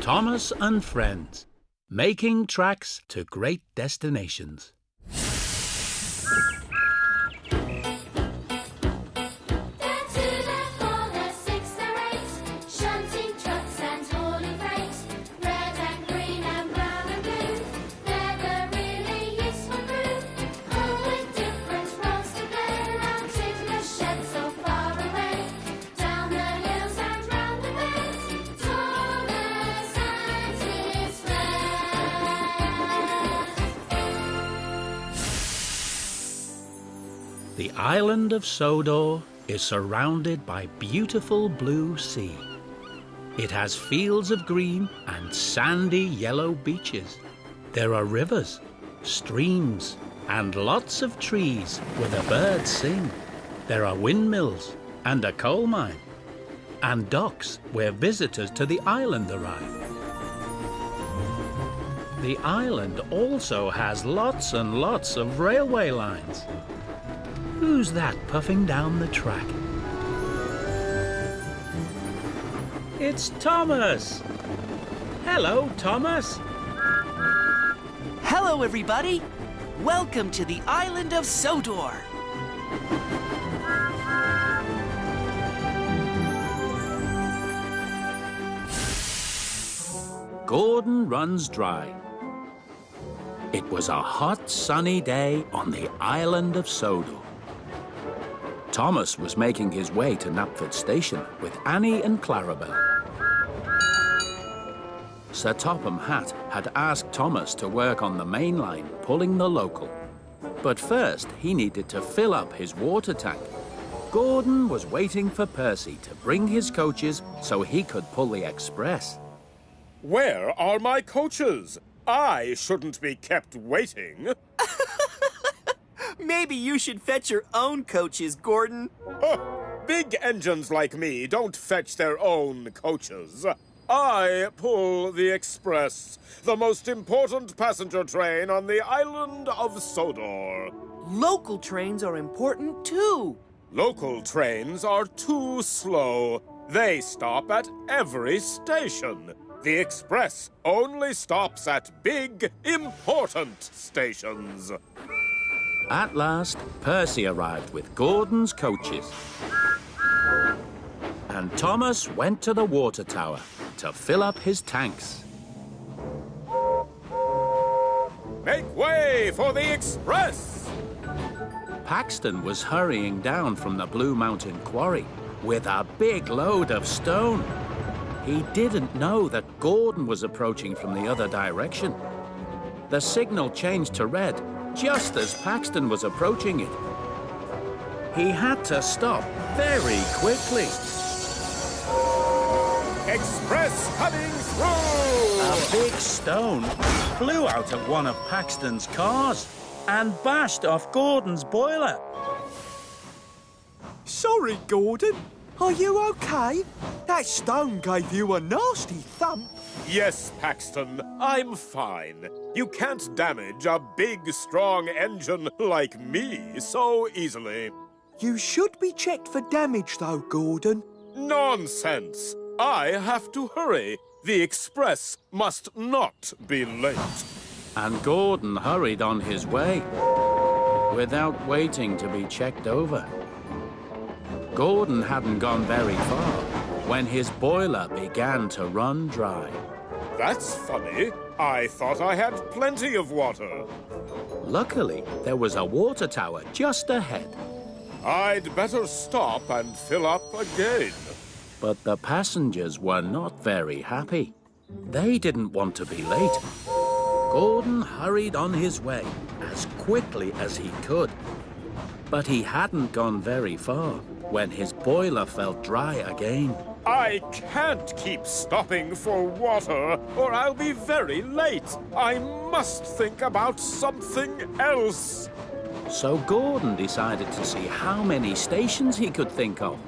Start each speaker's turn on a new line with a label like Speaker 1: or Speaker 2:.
Speaker 1: Thomas and Friends, making tracks to great destinations. The island of Sodor is surrounded by beautiful blue sea. It has fields of green and sandy yellow beaches. There are rivers, streams, and lots of trees where the birds sing. There are windmills and a coal mine, and docks where visitors to the island arrive. The island also has lots and lots of railway lines. Who's that puffing down the track? It's Thomas! Hello, Thomas!
Speaker 2: Hello, everybody! Welcome to the island of Sodor!
Speaker 1: Gordon runs dry. It was a hot, sunny day on the island of Sodor. Thomas was making his way to Knapford Station with Annie and Clarabel. Sir Topham Hatt had asked Thomas to work on the main line, pulling the local. But first, he needed to fill up his water tank. Gordon was waiting for Percy to bring his coaches so he could pull the express.
Speaker 3: Where are my coaches? I shouldn't be kept waiting.
Speaker 2: Maybe you should fetch your own coaches, Gordon.
Speaker 3: Big engines like me don't fetch their own coaches. I pull the express, the most important passenger train on the island of Sodor.
Speaker 2: Local trains are important, too.
Speaker 3: Local trains are too slow. They stop at every station. The express only stops at big, important stations.
Speaker 1: At last, Percy arrived with Gordon's coaches. And Thomas went to the water tower to fill up his tanks.
Speaker 3: Make way for the express!
Speaker 1: Paxton was hurrying down from the Blue Mountain Quarry with a big load of stone. He didn't know that Gordon was approaching from the other direction. The signal changed to red just as Paxton was approaching it. He had to stop very quickly.
Speaker 3: Express coming through!
Speaker 1: A big stone flew out of one of Paxton's cars and bashed off Gordon's boiler.
Speaker 4: Sorry, Gordon. Are you okay? That stone gave you a nasty thump.
Speaker 3: Yes, Paxton, I'm fine. You can't damage a big, strong engine like me so easily.
Speaker 4: You should be checked for damage, though, Gordon.
Speaker 3: Nonsense! I have to hurry. The express must not be late.
Speaker 1: And Gordon hurried on his way without waiting to be checked over. Gordon hadn't gone very far when his boiler began to run dry.
Speaker 3: That's funny. I thought I had plenty of water.
Speaker 1: Luckily, there was a water tower just ahead.
Speaker 3: I'd better stop and fill up again.
Speaker 1: But the passengers were not very happy. They didn't want to be late. Gordon hurried on his way as quickly as he could. But he hadn't gone very far when his boiler felt dry again.
Speaker 3: I can't keep stopping for water, or I'll be very late. I must think about something else.
Speaker 1: So Gordon decided to see how many stations he could think of.